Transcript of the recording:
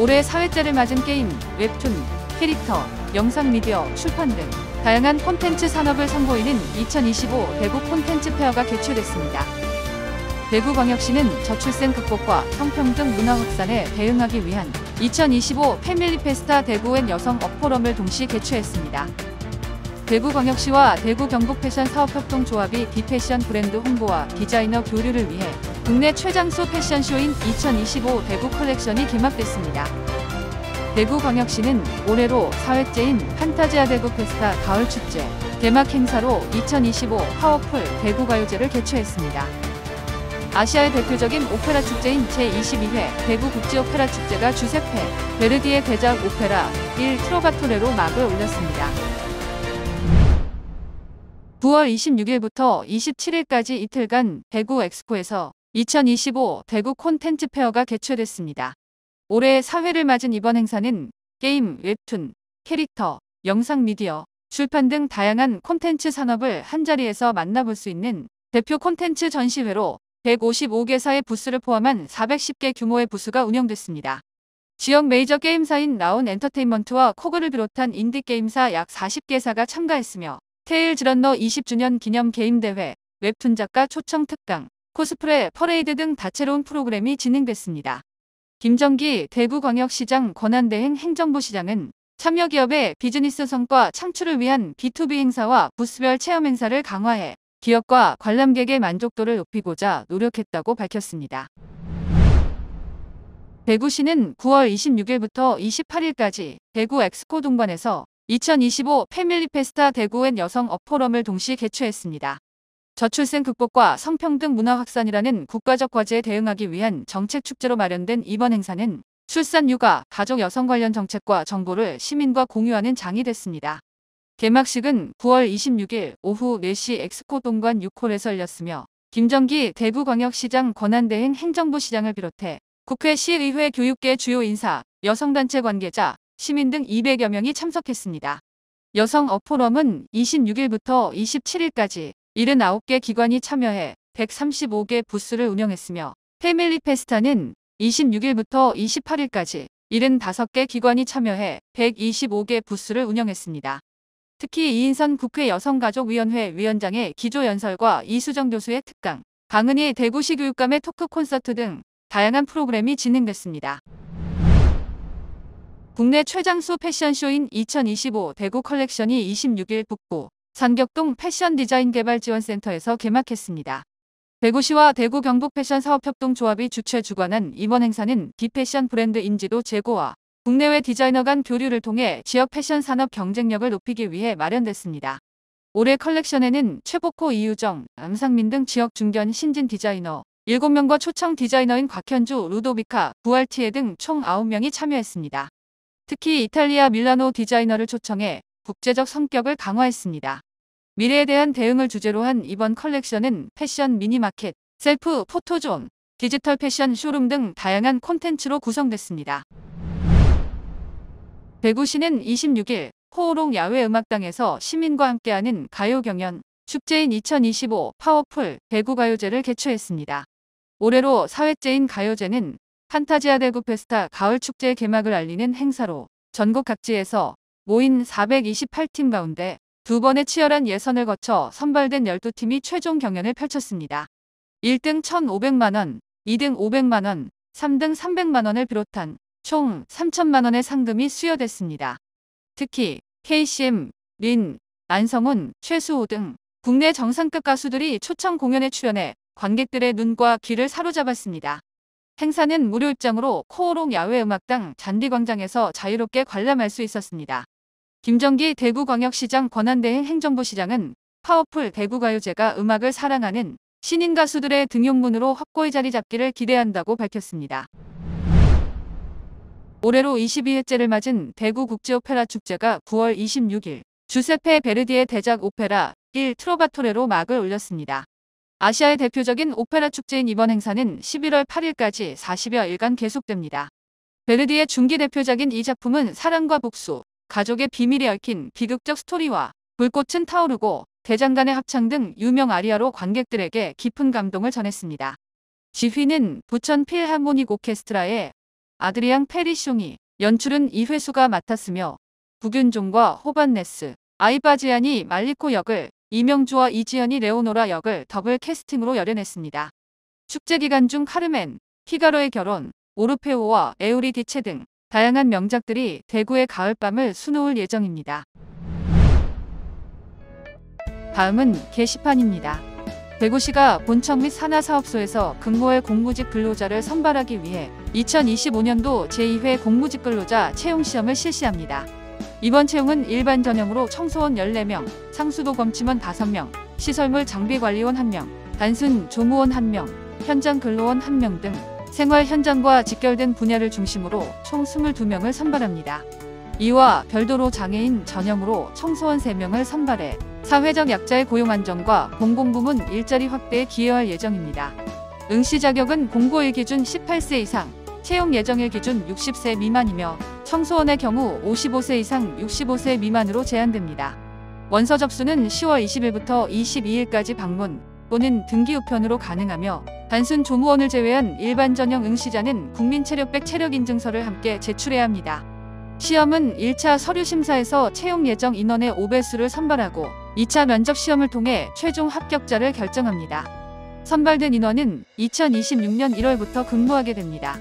올해 사회째를 맞은 게임, 웹툰, 캐릭터, 영상 미디어, 출판 등 다양한 콘텐츠 산업을 선보이는 2025 대구 콘텐츠 페어가 개최됐습니다. 대구광역시는 저출생 극복과 성평등 문화 확산에 대응하기 위한 2025 패밀리 페스타 대구 앤 여성 업포럼을 동시 개최했습니다. 대구광역시와 대구경북패션사업협동조합이 비패션 브랜드 홍보와 디자이너 교류를 위해 국내 최장수 패션쇼인 2025 대구 컬렉션이 개막됐습니다. 대구광역시는 올해로 4회째인 판타지아 대구 페스타 가을축제 개막 행사로 2025 파워풀 대구가요제를 개최했습니다. 아시아의 대표적인 오페라 축제인 제22회 대구국제오페라 축제가 주세페 베르디의 대작 오페라 Il 트로바토레로 막을 올렸습니다. 9월 26일부터 27일까지 이틀간 대구 엑스포에서 2025 대구 콘텐츠 페어가 개최됐습니다. 올해 4회를 맞은 이번 행사는 게임, 웹툰, 캐릭터, 영상 미디어, 출판 등 다양한 콘텐츠 산업을 한자리에서 만나볼 수 있는 대표 콘텐츠 전시회로 155개사의 부스를 포함한 410개 규모의 부스가 운영됐습니다. 지역 메이저 게임사인 나운 엔터테인먼트와 코그를 비롯한 인디게임사 약 40개사가 참가했으며 테일즈 런너 20주년 기념 게임대회, 웹툰 작가 초청 특강, 코스프레, 퍼레이드 등 다채로운 프로그램이 진행됐습니다. 김정기 대구광역시장 권한대행 행정부시장은 참여기업의 비즈니스 성과 창출을 위한 B2B 행사와 부스별 체험 행사를 강화해 기업과 관람객의 만족도를 높이고자 노력했다고 밝혔습니다. 대구시는 9월 26일부터 28일까지 대구 엑스코 동관에서 2025 패밀리 페스타 대구 앤 여성 업포럼을 동시 개최했습니다. 저출생 극복과 성평등 문화 확산이라는 국가적 과제에 대응하기 위한 정책 축제로 마련된 이번 행사는 출산, 육아, 가족 여성 관련 정책과 정보를 시민과 공유하는 장이 됐습니다. 개막식은 9월 26일 오후 4시 엑스코 동관 6홀에서 열렸으며 김정기 대구광역시장 권한대행 행정부시장을 비롯해 국회 시의회 교육계 주요 인사, 여성단체 관계자, 시민 등 200여 명이 참석했습니다. 여성 어포럼은 26일부터 27일까지 79개 기관이 참여해 135개 부스를 운영했으며 패밀리 페스타는 26일부터 28일까지 75개 기관이 참여해 125개 부스를 운영했습니다. 특히 이인선 국회 여성가족위원회 위원장의 기조연설과 이수정 교수의 특강, 강은희 대구시 교육감의 토크 콘서트 등 다양한 프로그램이 진행됐습니다. 국내 최장수 패션쇼인 2025 대구 컬렉션이 26일 북구 산격동 패션 디자인 개발 지원센터에서 개막했습니다. 대구시와 대구경북패션사업협동조합이 주최 주관한 이번 행사는 비패션 브랜드 인지도 제고와 국내외 디자이너 간 교류를 통해 지역 패션 산업 경쟁력을 높이기 위해 마련됐습니다. 올해 컬렉션에는 최복호, 이유정, 남상민 등 지역 중견 신진 디자이너 7명과 초청 디자이너인 곽현주, 루도비카, 부알티에 등 총 9명이 참여했습니다. 특히 이탈리아 밀라노 디자이너를 초청해 국제적 성격을 강화했습니다. 미래에 대한 대응을 주제로 한 이번 컬렉션은 패션 미니마켓, 셀프 포토존, 디지털 패션 쇼룸 등 다양한 콘텐츠로 구성됐습니다. 대구시는 26일 호오롱 야외음악당에서 시민과 함께하는 가요 경연 축제인 2025 파워풀 대구가요제를 개최했습니다. 올해로 4회째인 가요제는 판타지아 대구 페스타 가을축제의 개막을 알리는 행사로 전국 각지에서 모인 428팀 가운데 2번의 치열한 예선을 거쳐 선발된 12팀이 최종 경연을 펼쳤습니다. 1등 1,500만원, 2등 500만원, 3등 300만원을 비롯한 총 3천만원의 상금이 수여됐습니다. 특히 KCM, 린, 안성훈, 최수호 등 국내 정상급 가수들이 초청 공연에 출연해 관객들의 눈과 귀를 사로잡았습니다. 행사는 무료 입장으로 코오롱 야외음악당 잔디광장에서 자유롭게 관람할 수 있었습니다. 김정기 대구광역시장 권한대행 행정부시장은 파워풀 대구가요제가 음악을 사랑하는 신인 가수들의 등용문으로 확고히 자리 잡기를 기대한다고 밝혔습니다. 올해로 22회째를 맞은 대구국제오페라 축제가 9월 26일 주세페 베르디의 대작 오페라 Il 트로바토레로 막을 올렸습니다. 아시아의 대표적인 오페라 축제인 이번 행사는 11월 8일까지 40여 일간 계속됩니다. 베르디의 중기 대표작인 이 작품은 사랑과 복수, 가족의 비밀이 얽힌 비극적 스토리와 불꽃은 타오르고 대장간의 합창 등 유명 아리아로 관객들에게 깊은 감동을 전했습니다. 지휘는 부천 필하모닉 오케스트라의 아드리앙 페리숑이, 연출은 이회수가 맡았으며 구균종과 호반네스, 아이바지안이 말리코 역을, 이명주와 이지연이 레오노라 역을 더블 캐스팅으로 열연했습니다. 축제 기간 중 카르멘, 피가로의 결혼, 오르페오와 에우리디체 등 다양한 명작들이 대구의 가을밤을 수놓을 예정입니다. 다음은 게시판입니다. 대구시가 본청 및 산하사업소에서 근무할 공무직 근로자를 선발하기 위해 2025년도 제2회 공무직 근로자 채용시험을 실시합니다. 이번 채용은 일반 전형으로 청소원 14명, 상수도 검침원 5명, 시설물 장비관리원 1명, 단순 조무원 1명, 현장 근로원 1명 등 생활 현장과 직결된 분야를 중심으로 총 22명을 선발합니다. 이와 별도로 장애인 전형으로 청소원 3명을 선발해 사회적 약자의 고용 안정과 공공부문 일자리 확대에 기여할 예정입니다. 응시 자격은 공고일 기준 18세 이상, 채용 예정일 기준 60세 미만이며 청소원의 경우 55세 이상 65세 미만으로 제한됩니다. 원서 접수는 10월 20일부터 22일까지 방문 또는 등기 우편으로 가능하며 단순 조무원을 제외한 일반 전형 응시자는 국민체력백 체력인증서를 함께 제출해야 합니다. 시험은 1차 서류 심사에서 채용 예정 인원의 5배수를 선발하고 2차 면접 시험을 통해 최종 합격자를 결정합니다. 선발된 인원은 2026년 1월부터 근무하게 됩니다.